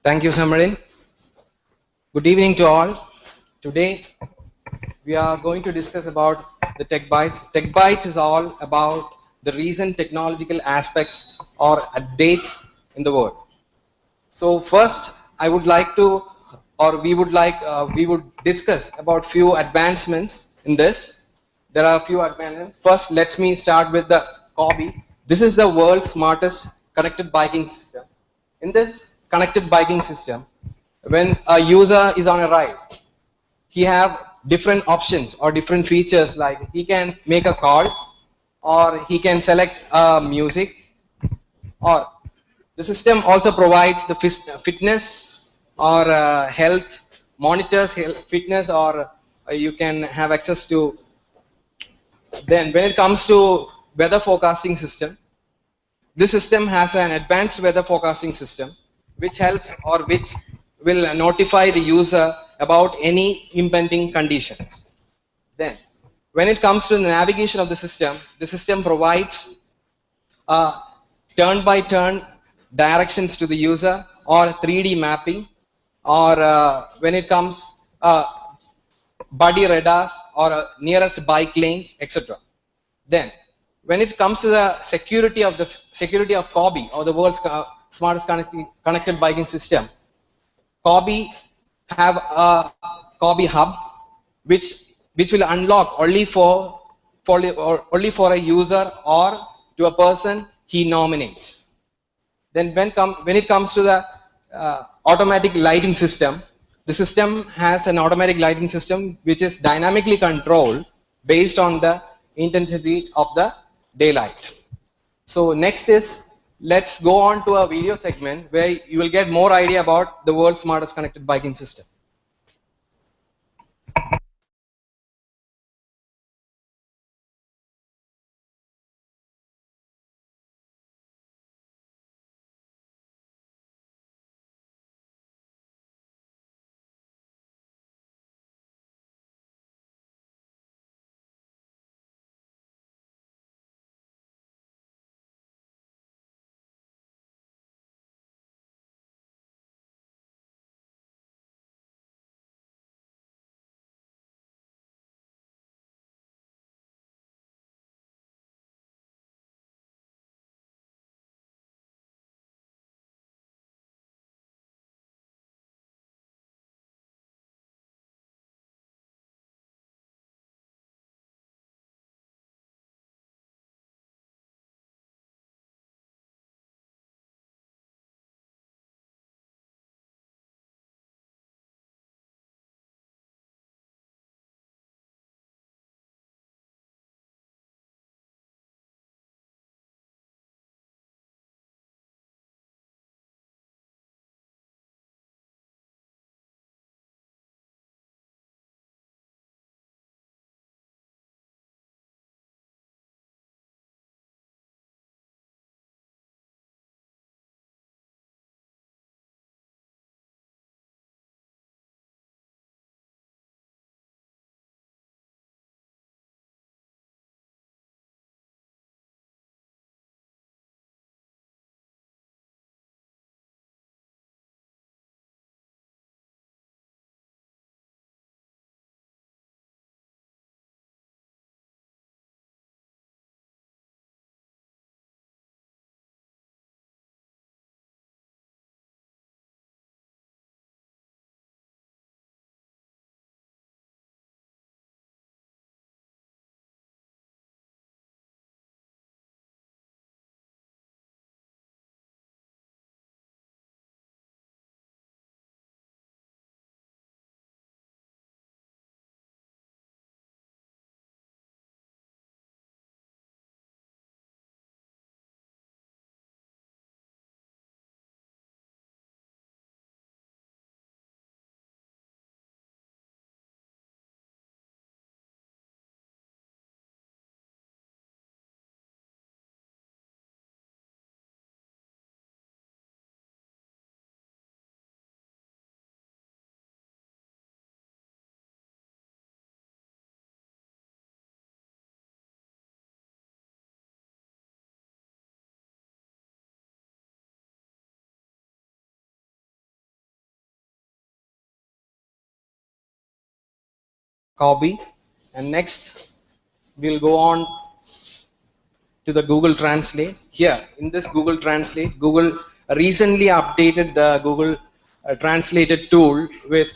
Thank you, Samarin. Good evening to all. Today we are going to discuss about the Tech Bytes. Tech Bytes is all about the recent technological aspects or updates in the world. So first, I would like to, or we would discuss about few advancements in this. There are a few advancements. First, let me start with the Corby. This is the world's smartest connected biking system. In this connected biking system, when a user is on a ride, he have different options or different features, like he can make a call, or he can select music, or the system also provides the fitness or health, monitors health, fitness, or you can have access to. Then when it comes to weather forecasting system, this system has an advanced weather forecasting system which helps or which will notify the user about any impending conditions. Then when it comes to the navigation of the system provides turn by turn directions to the user, or 3D mapping, or when it comes buddy radars, or nearest bike lanes, etc. Then when it comes to the security of Corby, or the world's smartest connected biking system, Corby have a Corby hub, which which will unlock only for a user or to a person he nominates. Then when it comes to the automatic lighting system, the system has an automatic lighting system which is dynamically controlled based on the intensity of the daylight. So next is, let's go on to a video segment where you will get more idea about the world's smartest connected biking system. copy, and next we'll go on to the Google Translate. Here in this Google Translate, Google recently updated the Google Translated tool with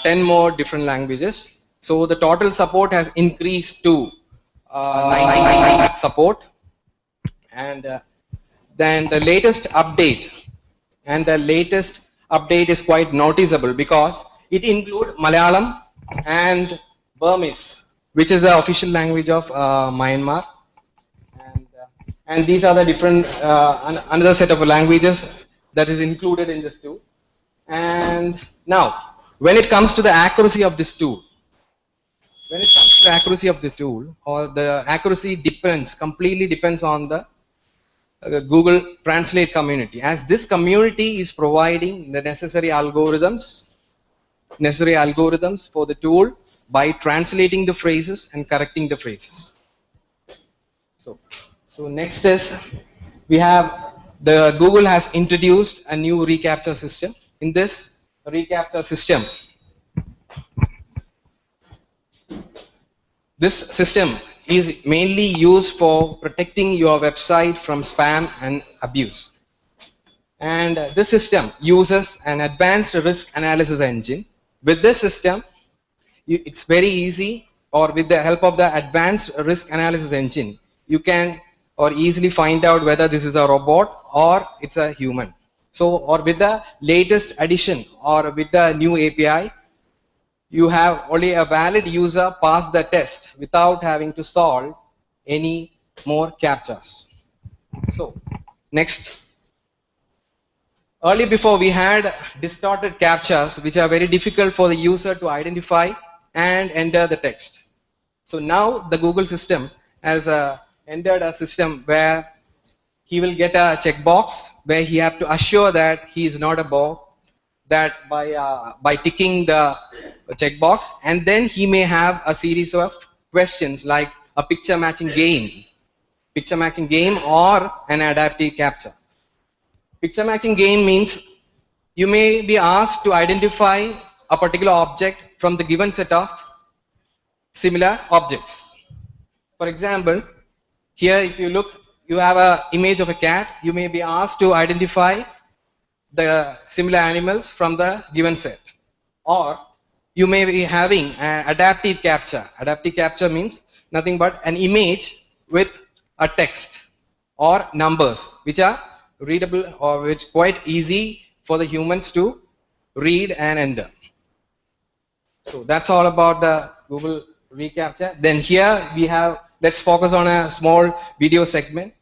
10 more different languages. So the total support has increased to 90 support, and then the latest update, is quite noticeable because it includes Malayalam and Burmese, which is the official language of Myanmar. And these are the different another set of languages that is included in this tool. And now, when it comes to the accuracy of this tool, or the accuracy completely depends on the Google Translate community, as this community is providing the necessary algorithms for the tool by translating the phrases and correcting the phrases. So next is, we have the Google has introduced a new reCAPTCHA system. In this reCAPTCHA system, this system is mainly used for protecting your website from spam and abuse. And this system uses an advanced risk analysis engine. With this system, it's very easy, or with the help of the advanced risk analysis engine, you can easily find out whether this is a robot or it's a human. So, or with the latest addition or with the new API, you have only a valid user pass the test without having to solve any more CAPTCHAs. So, next. Earlier before, we had distorted CAPTCHAs which are very difficult for the user to identify and enter the text. So now the Google system has entered a system where he will get a checkbox where he have to assure that he is not a bot, that by ticking the checkbox, and then he may have a series of questions like a picture matching game or an adaptive CAPTCHA. Picture matching game means you may be asked to identify a particular object from the given set of similar objects. For example, here if you look, you have an image of a cat. You may be asked to identify the similar animals from the given set. Or you may be having an adaptive CAPTCHA. Adaptive CAPTCHA means nothing but an image with a text or numbers which are readable, or which quite easy for the humans to read and enter. So that's all about the Google reCAPTCHA. Then here we have, let's focus on a small video segment.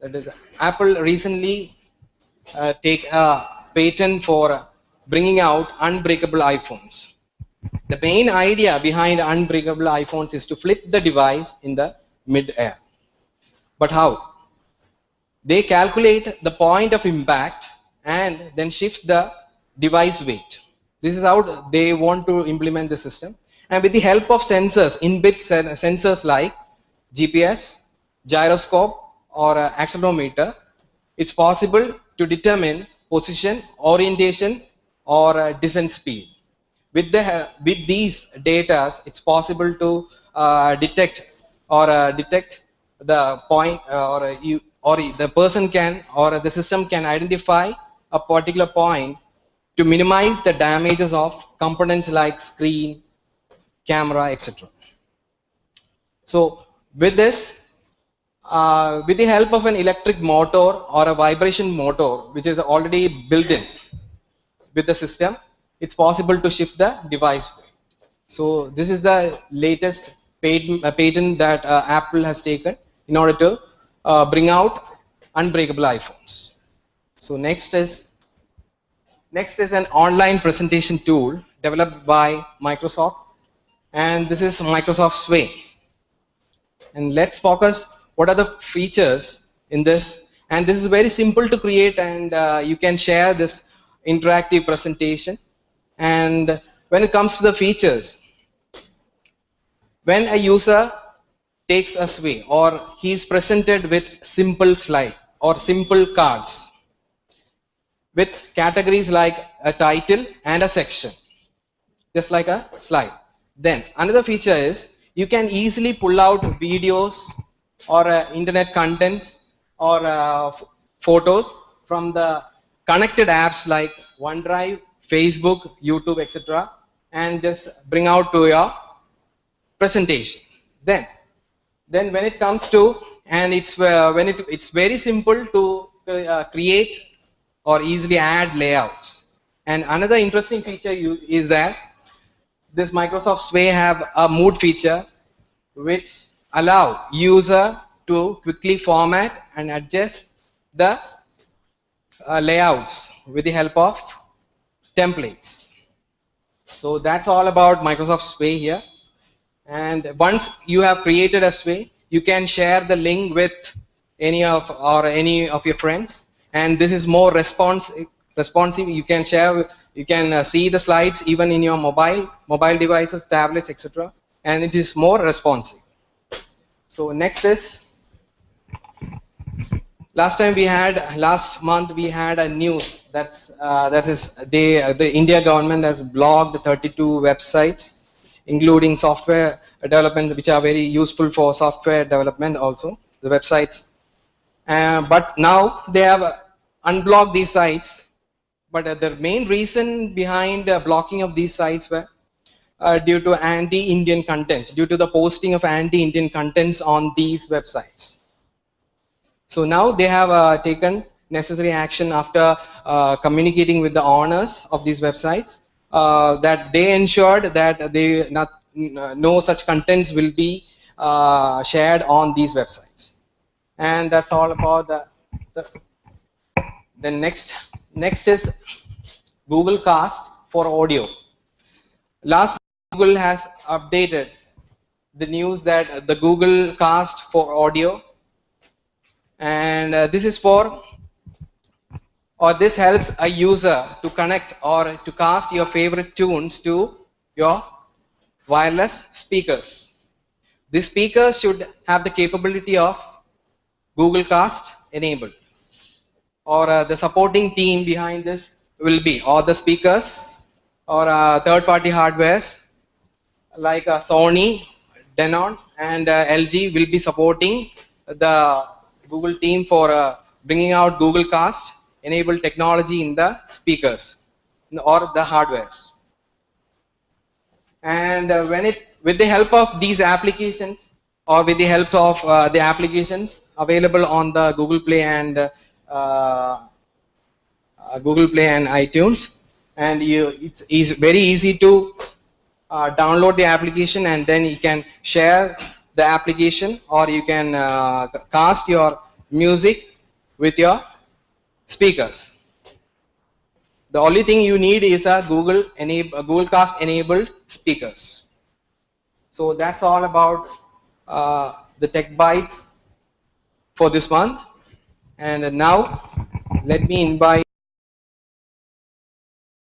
That is, Apple recently take a patent for bringing out unbreakable iPhones. The main idea behind unbreakable iPhones is to flip the device in the mid-air. But how? They calculate the point of impact and then shift the device weight. This is how they want to implement the system. And with the help of sensors, inbuilt sensors like GPS, gyroscope, or accelerometer, it's possible to determine position, orientation, or descent speed. With these data, it's possible to detect the point, or the person can, or the system can identify a particular point to minimize the damages of components like screen, camera, etc. So with this, with the help of an electric motor or a vibration motor, which is already built in with the system, it's possible to shift the device. So this is the latest patent that Apple has taken in order to bring out unbreakable iPhones. So next is an online presentation tool developed by Microsoft, and this is Microsoft Sway. And let's focus what are the features in this. And this is very simple to create, and you can share this interactive presentation. And when it comes to the features, when a user takes a Sway or he is presented with simple slide or simple cards with categories like a title and a section, just like a slide. Then another feature is you can easily pull out videos or internet contents or photos from the connected apps like OneDrive, Facebook, YouTube, etc., and just bring out to your presentation. Then when it comes to, and it's very simple to create or easily add layouts. And another interesting feature is that this Microsoft Sway have a mood feature which allow user to quickly format and adjust the layouts with the help of templates. So that's all about Microsoft Sway here. And once you have created a Sway, you can share the link with any of your friends, and this is more responsive. You can share, you can see the slides even in your mobile devices, tablets, etc., and it is more responsive. So next is, last month we had a news the India government has blocked 32 websites, including software development, which are very useful for software development also, the websites. But now they have unblocked these sites. But the main reason behind blocking of these sites were due to anti-Indian contents, due to the posting of anti-Indian contents on these websites. So now they have taken necessary action after communicating with the owners of these websites, that they ensured that no such contents will be shared on these websites. And that's all about the next is Google Cast for audio. Last, Google has updated the news that the Google Cast for audio, and this helps a user to connect or to cast your favorite tunes to your wireless speakers. This speaker should have the capability of Google Cast enabled, or the supporting team behind this will be, or the speakers or third-party hardwares like Sony, Denon, and LG will be supporting the Google team for bringing out Google Cast enabled technology in the speakers or the hardwares. And with the help of these applications, or with the help of the applications available on the Google Play and iTunes, and it's very easy to download the application, and then you can share the application, or you can cast your music with your speakers. The only thing you need is a Google Cast enabled speakers. So that's all about the Tech Bytes for this month. And now let me invite